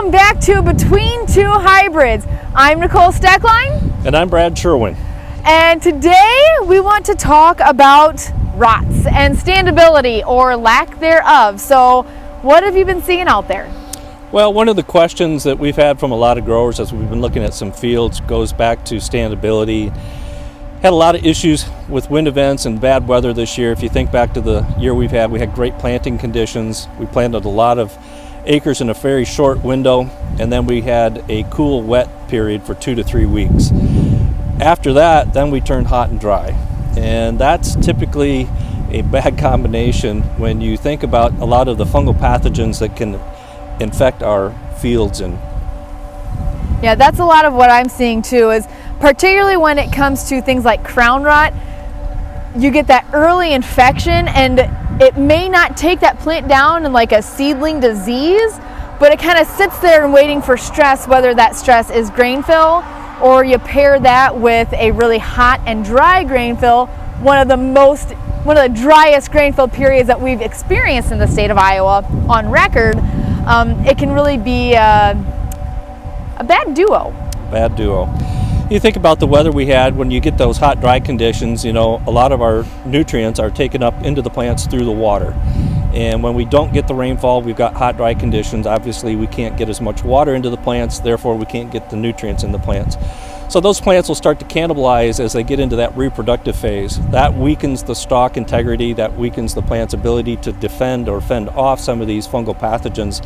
welcome back to Between Two Hybrids. I'm Nicole Steckline. And I'm Brad Sherwin. And today we want to talk about rots and standability or lack thereof. So what have you been seeing out there? Well, one of the questions that we've had from a lot of growers as we've been looking at some fields goes back to standability. Had a lot of issues with wind events and bad weather this year. If you think back to the year we had great planting conditions. We planted a lot of acres in a very short window, and then we had a cool wet period for 2 to 3 weeks. After that, then we turned hot and dry, and that's typically a bad combination when you think about a lot of the fungal pathogens that can infect our fields. And yeah, that's a lot of what I'm seeing too, is particularly when it comes to things like crown rot. You get that early infection, and it may not take that plant down in like a seedling disease, but it kind of sits there and waiting for stress, whether that stress is grain fill or you pair that with a really hot and dry grain fill, one of the driest grain fill periods that we've experienced in the state of Iowa on record. It can really be a bad duo. Bad duo. You think about the weather we had. When you get those hot, dry conditions, a lot of our nutrients are taken up into the plants through the water. And when we don't get the rainfall, we've got hot, dry conditions. Obviously, we can't get as much water into the plants, therefore we can't get the nutrients in the plants. So those plants will start to cannibalize as they get into that reproductive phase. That weakens the stalk integrity, that weakens the plant's ability to defend or fend off some of these fungal pathogens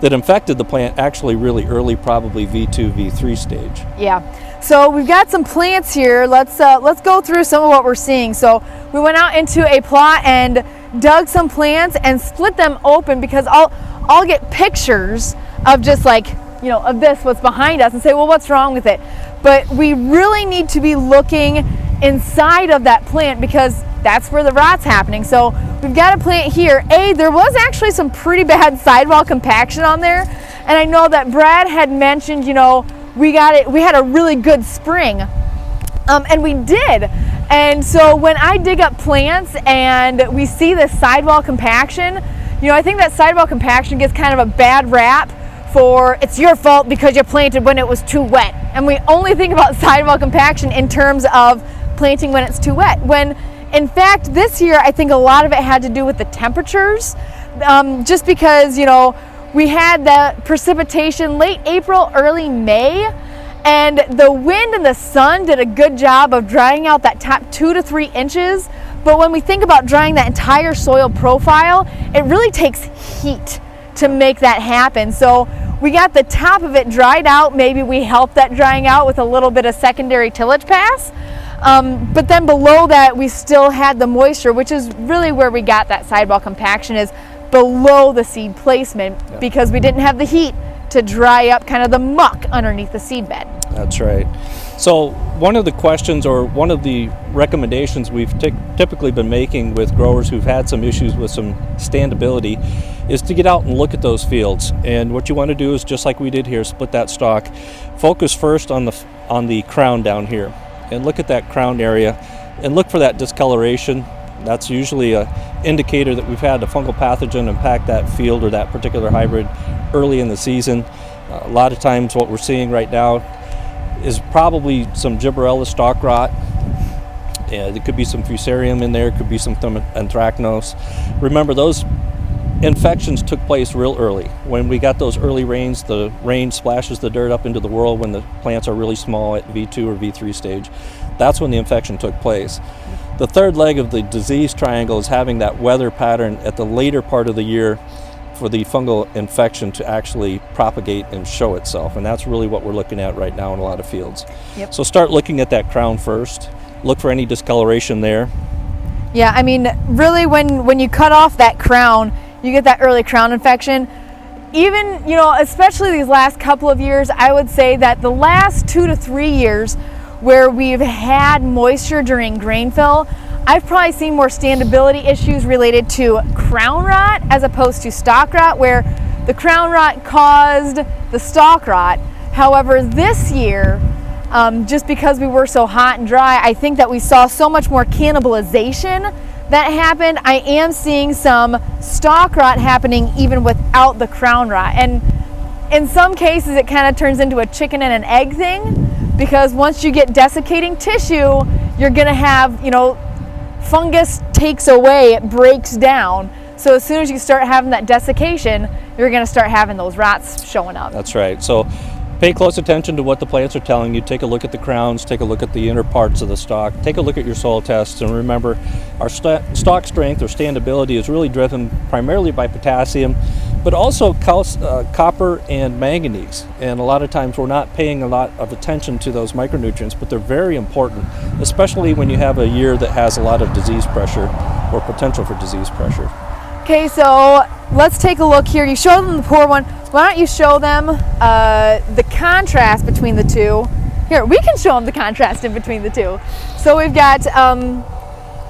that infected the plant actually really early, probably V2, V3 stage. Yeah. So we've got some plants here. Let's go through some of what we're seeing. So we went out into a plot and dug some plants and split them open, because I'll get pictures of just like, of this, what's behind us, and say, well, what's wrong with it? But we really need to be looking inside of that plant, because that's where the rot's happening. So we've got a plant here. There was actually some pretty bad sidewall compaction on there. And I know that Brad had mentioned, we had a really good spring. And we did. And so when I dig up plants and we see this sidewall compaction, I think that sidewall compaction gets kind of a bad rap for it's your fault because you planted when it was too wet. And we only think about sidewall compaction in terms of planting when it's too wet. When in fact, this year, I think a lot of it had to do with the temperatures, just because, we had the precipitation late April, early May, and the wind and the sun did a good job of drying out that top 2 to 3 inches. But when we think about drying that entire soil profile, it really takes heat to make that happen. So we got the top of it dried out. Maybe we helped that drying out with a little bit of secondary tillage pass. But then below that, we still had the moisture, which is really where we got that sidewall compaction, is below the seed placement, because we didn't have the heat to dry up kind of the muck underneath the seed bed. That's right. So one of the questions, or one of the recommendations we've typically been making with growers who've had some issues with some standability, is to get out and look at those fields. And what you want to do is, just like we did here, split that stalk, focus first on the crown down here, and look at that crown area and look for that discoloration. That's usually an indicator that we've had a fungal pathogen impact that field or that particular hybrid early in the season. A lot of times what we're seeing right now is probably some Gibberella Stock Rot. There could be some Fusarium in there, could be some anthracnose. Remember, those infections took place real early. When we got those early rains, the rain splashes the dirt up into the world when the plants are really small at V2 or V3 stage. That's when the infection took place. The third leg of the disease triangle is having that weather pattern at the later part of the year for the fungal infection to actually propagate and show itself. And that's really what we're looking at right now in a lot of fields. Yep. So start looking at that crown first. Look for any discoloration there. Yeah, I mean, really when you cut off that crown, you get that early crown infection. Even, especially these last couple of years, I would say that the last 2 to 3 years where we've had moisture during grain fill, I've probably seen more standability issues related to crown rot as opposed to stalk rot, where the crown rot caused the stalk rot. However, this year, just because we were so hot and dry, I think that we saw so much more cannibalization that happened. I am seeing some stalk rot happening even without the crown rot. And in some cases it kind of turns into a chicken and an egg thing, because once you get desiccating tissue, you're going to have, fungus takes away, it breaks down. So as soon as you start having that desiccation, you're going to start having those rots showing up. That's right. So pay close attention to what the plants are telling you. Take a look at the crowns, take a look at the inner parts of the stalk, take a look at your soil tests, and remember, our stalk strength or standability is really driven primarily by potassium, but also copper and manganese. And a lot of times we're not paying a lot of attention to those micronutrients, but they're very important, especially when you have a year that has a lot of disease pressure or potential for disease pressure. Okay, so let's take a look here. You showed them the poor one. Why don't you show them the contrast between the two? Here, we can show them the contrast in between the two. So we've got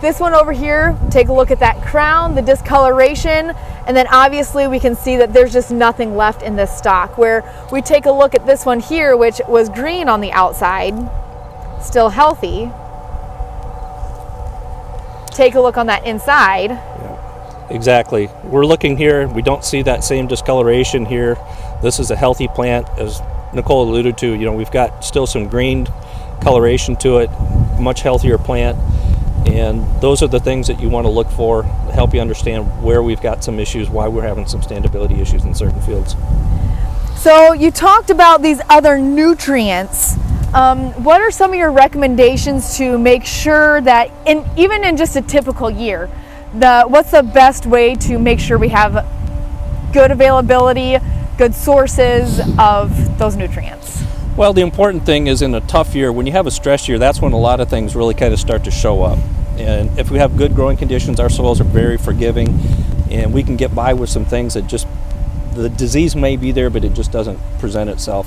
this one over here. Take a look at that crown, the discoloration, and then obviously we can see that there's just nothing left in this stalk. Where we take a look at this one here, which was green on the outside, still healthy. Take a look on that inside. Exactly. We're looking here, we don't see that same discoloration here. This is a healthy plant, as Nicole alluded to. We've got still some green coloration to it, much healthier plant, and those are the things that you want to look for to help you understand where we've got some issues, why we're having some standability issues in certain fields. So you talked about these other nutrients. What are some of your recommendations to make sure that, even in just a typical year, what's the best way to make sure we have good availability, good sources of those nutrients? Well, the important thing is, in a tough year, when you have a stress year, that's when a lot of things really kind of start to show up. And if we have good growing conditions, our soils are very forgiving, and we can get by with some things that just, the disease may be there, but it just doesn't present itself.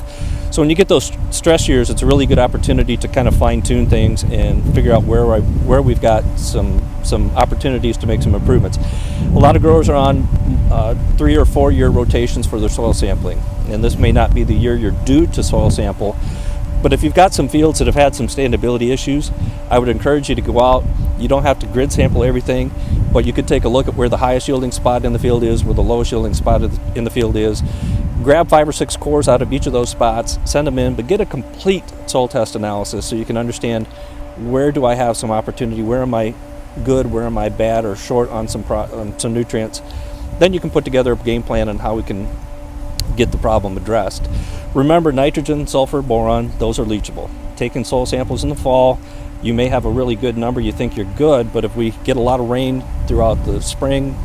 So when you get those stress years, it's a really good opportunity to kind of fine-tune things and figure out where we've got some opportunities to make some improvements. A lot of growers are on 3 or 4 year rotations for their soil sampling, and this may not be the year you're due to soil sample. But if you've got some fields that have had some standability issues, I would encourage you to go out. You don't have to grid sample everything, but you could take a look at where the highest yielding spot in the field is, where the lowest yielding spot in the field is. Grab 5 or 6 cores out of each of those spots, send them in, but get a complete soil test analysis so you can understand, where do I have some opportunity, where am I good, where am I bad or short on some nutrients. Then you can put together a game plan on how we can get the problem addressed. Remember, nitrogen, sulfur, boron, those are leachable. Taking soil samples in the fall, you may have a really good number, you think you're good, but if we get a lot of rain throughout the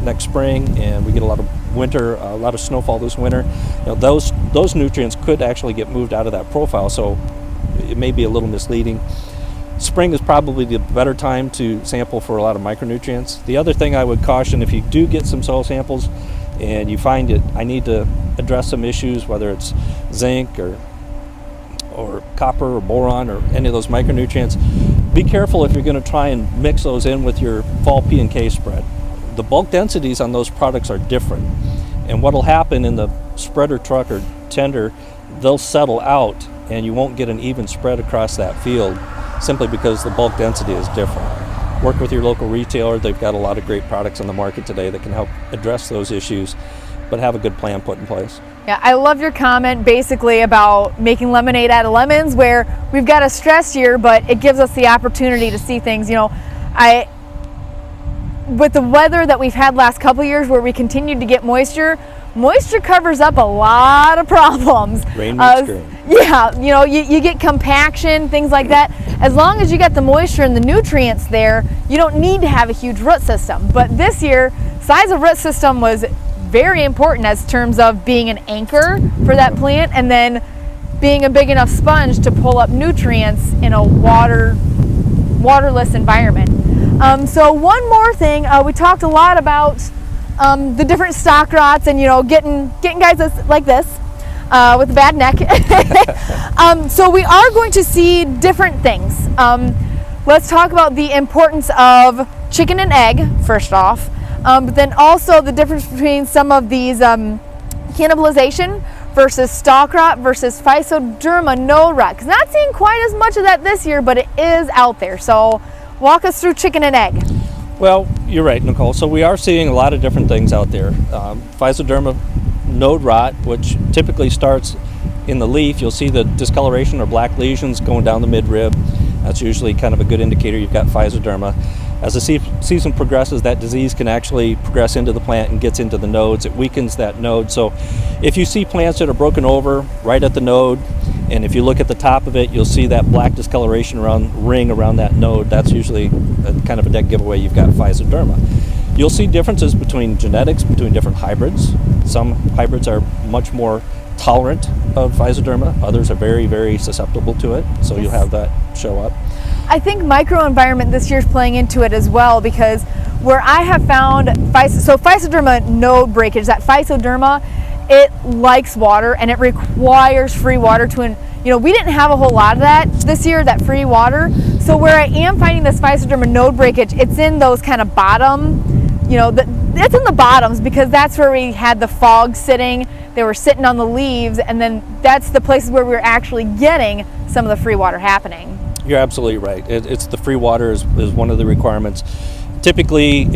next spring, and we get a lot of winter, a lot of snowfall this winter, those nutrients could actually get moved out of that profile, so it may be a little misleading. Spring is probably the better time to sample for a lot of micronutrients. The other thing I would caution, if you do get some soil samples and you find I need to address some issues, whether it's zinc or copper or boron or any of those micronutrients, be careful if you're going to try and mix those in with your fall P&K spread. The bulk densities on those products are different, and what will happen in the spreader truck or tender, they'll settle out and you won't get an even spread across that field, simply because the bulk density is different. Work with your local retailer. They've got a lot of great products on the market today that can help address those issues, but have a good plan put in place. Yeah, I love your comment basically about making lemonade out of lemons, where we've got a stress year, but it gives us the opportunity to see things. With the weather that we've had last couple of years, where we continued to get moisture covers up a lot of problems. Rain makes green. Yeah, you get compaction, things like that. As long as you got the moisture and the nutrients there, you don't need to have a huge root system. But this year, size of root system was very important as terms of being an anchor for that plant, and then being a big enough sponge to pull up nutrients in a waterless environment. So one more thing, we talked a lot about the different stock rots, and getting guys like this with a bad neck. So we are going to see different things. Let's talk about the importance of chicken and egg first off, but then also the difference between some of these cannibalization versus stalk rot versus physoderma no rot, because not seeing quite as much of that this year, but it is out there. So walk us through chicken and egg. Well, you're right, Nicole. So we are seeing a lot of different things out there. Physoderma node rot, which typically starts in the leaf. You'll see the discoloration or black lesions going down the midrib. That's usually kind of a good indicator you've got physoderma. As the season progresses, that disease can actually progress into the plant and gets into the nodes. It weakens that node. So if you see plants that are broken over right at the node, and if you look at the top of it, you'll see that black discoloration ring around that node. That's usually kind of a dead giveaway you've got physoderma. You'll see differences between genetics, between different hybrids. Some hybrids are much more tolerant of physoderma. Others are very, very susceptible to it. So you'll have that show up. I think microenvironment this year is playing into it as well, because where I have found physoderma node breakage, that physoderma, it likes water and it requires free water to, we didn't have a whole lot of that this year, that free water. So where I am finding this physoderma node breakage, it's in those kind of bottom, it's in the bottoms, because that's where we had the fog sitting. They were sitting on the leaves, and then that's the places where we were actually getting some of the free water happening. You're absolutely right. It's the free water is one of the requirements. Typically,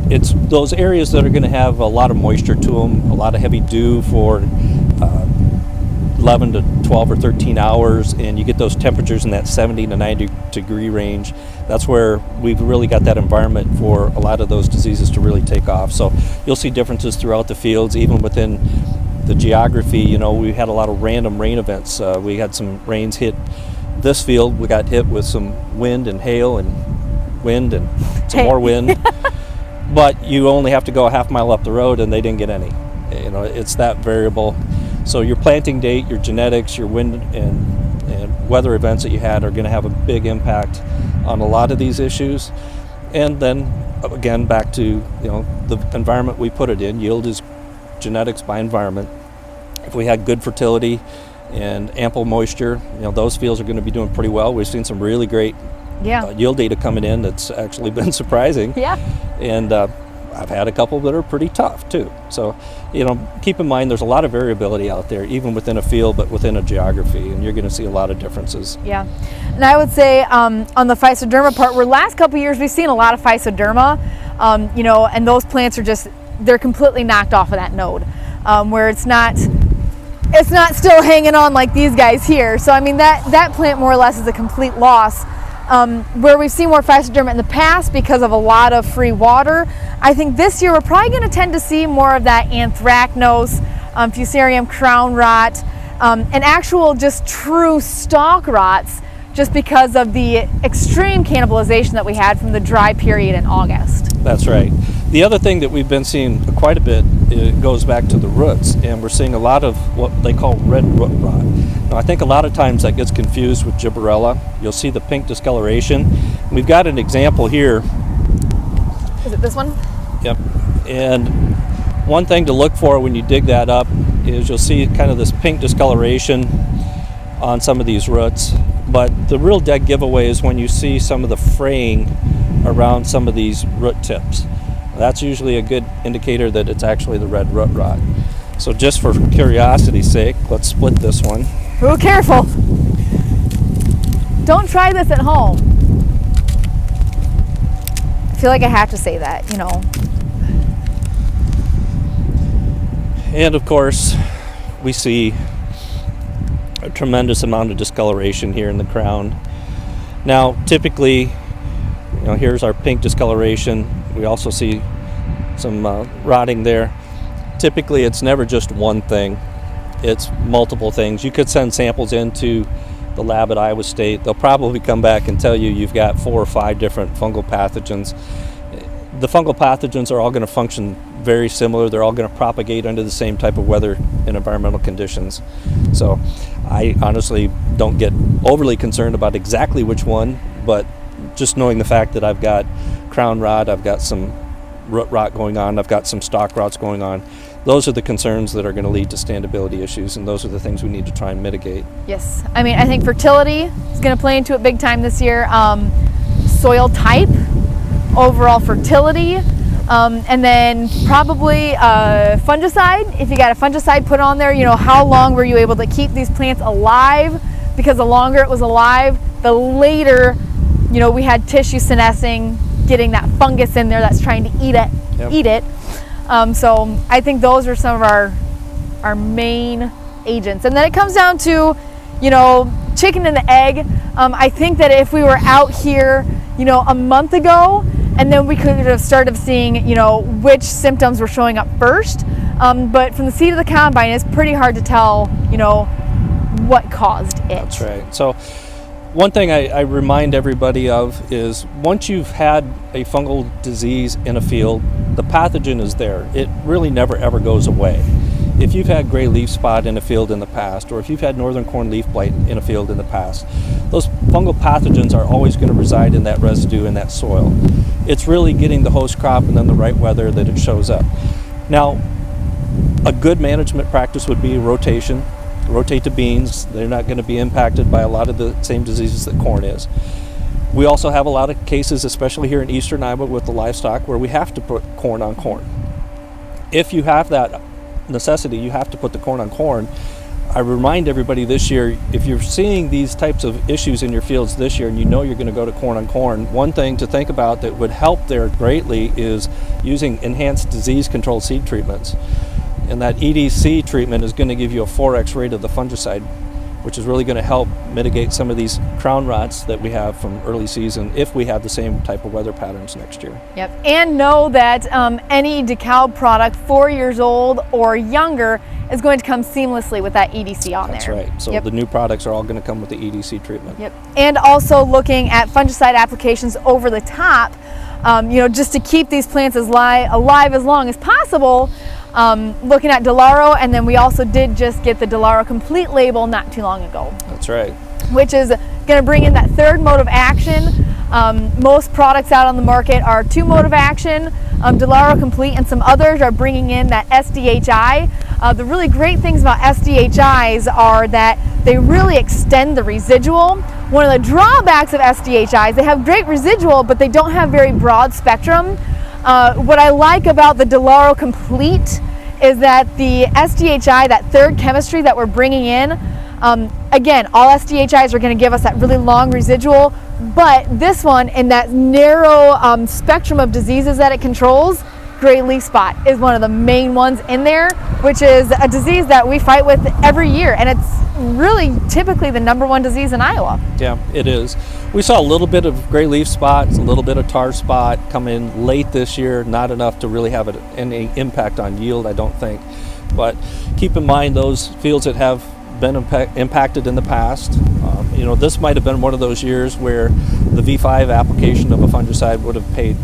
it's those areas that are going to have a lot of moisture to them, a lot of heavy dew for 11 to 12 or 13 hours, and you get those temperatures in that 70 to 90 degree range. That's where we've really got that environment for a lot of those diseases to really take off. So you'll see differences throughout the fields, even within the geography. We had a lot of random rain events. We had some rains hit this field. We got hit with some wind and hail and wind and some more wind. But you only have to go a half mile up the road and they didn't get any. It's that variable. So your planting date, your genetics, your wind and weather events that you had are going to have a big impact on a lot of these issues. And then again, back to the environment we put it in. Yield is genetics by environment. If we had good fertility and ample moisture, those fields are going to be doing pretty well. We've seen some really great yield data coming in that's actually been surprising. Yeah. And I've had a couple that are pretty tough too. So, keep in mind there's a lot of variability out there, even within a field, but within a geography, and you're going to see a lot of differences. Yeah. And I would say on the physoderma part, where last couple of years we've seen a lot of physoderma, and those plants are they're completely knocked off of that node, where it's not still hanging on like these guys here. So that plant more or less is a complete loss. Where we've seen more physoderma in the past because of a lot of free water, I think this year we're probably going to tend to see more of that anthracnose, fusarium crown rot, and actual just true stalk rots, just because of the extreme cannibalization that we had from the dry period in August. That's right. The other thing that we've been seeing quite a bit, it goes back to the roots, and we're seeing a lot of what they call red root rot. Now, I think a lot of times that gets confused with Gibberella. You'll see the pink discoloration. We've got an example here. Is it this one? Yep. And one thing to look for when you dig that up is you'll see kind of this pink discoloration on some of these roots. But the real dead giveaway is when you see some of the fraying around some of these root tips. That's usually a good indicator that it's actually the red root rot. So just for curiosity's sake, let's split this one. Oh, careful. Don't try this at home. I feel like I have to say that, And of course, we see a tremendous amount of discoloration here in the crown. Now, typically, here's our pink discoloration. We also see some rotting there. Typically, it's never just one thing. It's multiple things. You could send samples into the lab at Iowa State. They'll probably come back and tell you've got 4 or 5 different fungal pathogens. The fungal pathogens are all going to function very similar. They're all going to propagate under the same type of weather and environmental conditions. So I honestly don't get overly concerned about exactly which one, but just knowing the fact that I've got crown rot, I've got some root rot going on, I've got some stalk rots going on, those are the concerns that are going to lead to standability issues, and those are the things we need to try and mitigate. Yes. I think fertility is going to play into it big time this year. Soil type, overall fertility, and then probably fungicide. If you got a fungicide put on there, how long were you able to keep these plants alive? Because the longer it was alive, the later, we had tissue senescing, getting that fungus in there that's trying to eat it. So I think those are some of our our main agents. And then it comes down to, chicken and the egg. I think that if we were out here, a month ago, and then we could have started seeing, which symptoms were showing up first. But from the seed of the combine, it's pretty hard to tell, what caused it. That's right. So one thing I remind everybody of is once you've had a fungal disease in a field, the pathogen is there. It really never ever goes away. If you've had gray leaf spot in a field in the past, or if you've had northern corn leaf blight in a field in the past, those fungal pathogens are always going to reside in that residue in that soil. It's really getting the host crop and then the right weather that it shows up. Now, a good management practice would be rotation. Rotate to beans. They're not going to be impacted by a lot of the same diseases that corn is. We also have a lot of cases, especially here in eastern Iowa with the livestock, where we have to put corn on corn. If you have that necessity, you have to put the corn on corn. I remind everybody this year, if you're seeing these types of issues in your fields this year and you're going to go to corn on corn, one thing to think about that would help there greatly is using enhanced disease control seed treatments. And that EDC treatment is going to give you a 4x rate of the fungicide, which is really going to help mitigate some of these crown rots that we have from early season if we have the same type of weather patterns next year. Yep, and know that any DeKalb product 4 years old or younger is going to come seamlessly with that EDC on there. That's right. So the new products are all going to come with the EDC treatment. Yep, and also looking at fungicide applications over the top, just to keep these plants alive as long as possible. Looking at Delaro, and then we also did just get the Delaro Complete label not too long ago. That's right. Which is going to bring in that third mode of action. Most products out on the market are 2 mode of action. Delaro Complete and some others are bringing in that SDHI. The really great things about SDHIs are that they really extend the residual. One of the drawbacks of SDHIs, they have great residual, but they don't have very broad spectrum. What I like about the Delaro Complete is that the SDHI, that third chemistry that we're bringing in, again, all SDHIs are going to give us that really long residual, but this one, in that narrow spectrum of diseases that it controls, gray leaf spot is one of the main ones in there, which is a disease that we fight with every year, and it's really typically the #1 disease in Iowa. Yeah, it is. We saw a little bit of gray leaf spots, a little bit of tar spot come in late this year, not enough to really have any impact on yield, I don't think. But keep in mind those fields that have been impacted in the past. This might have been one of those years where the V5 application of a fungicide would have paid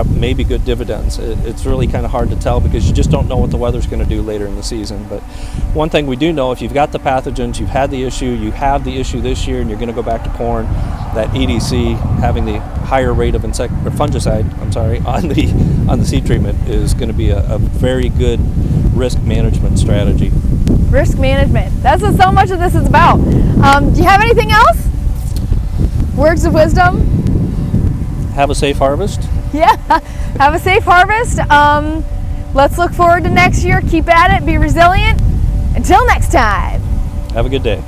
maybe good dividends. It's really kind of hard to tell because you just don't know what the weather's going to do later in the season. But one thing we do know, if you've got the pathogens, you've had the issue, you have the issue this year, and you're going to go back to corn, that EDC having the higher rate of fungicide, on the seed treatment is going to be a very good risk management strategy. Risk management. That's what so much of this is about. Do you have anything else? Words of wisdom? Have a safe harvest. Yeah, have a safe harvest. Let's look forward to next year. Keep at it. Be resilient. Until next time. Have a good day.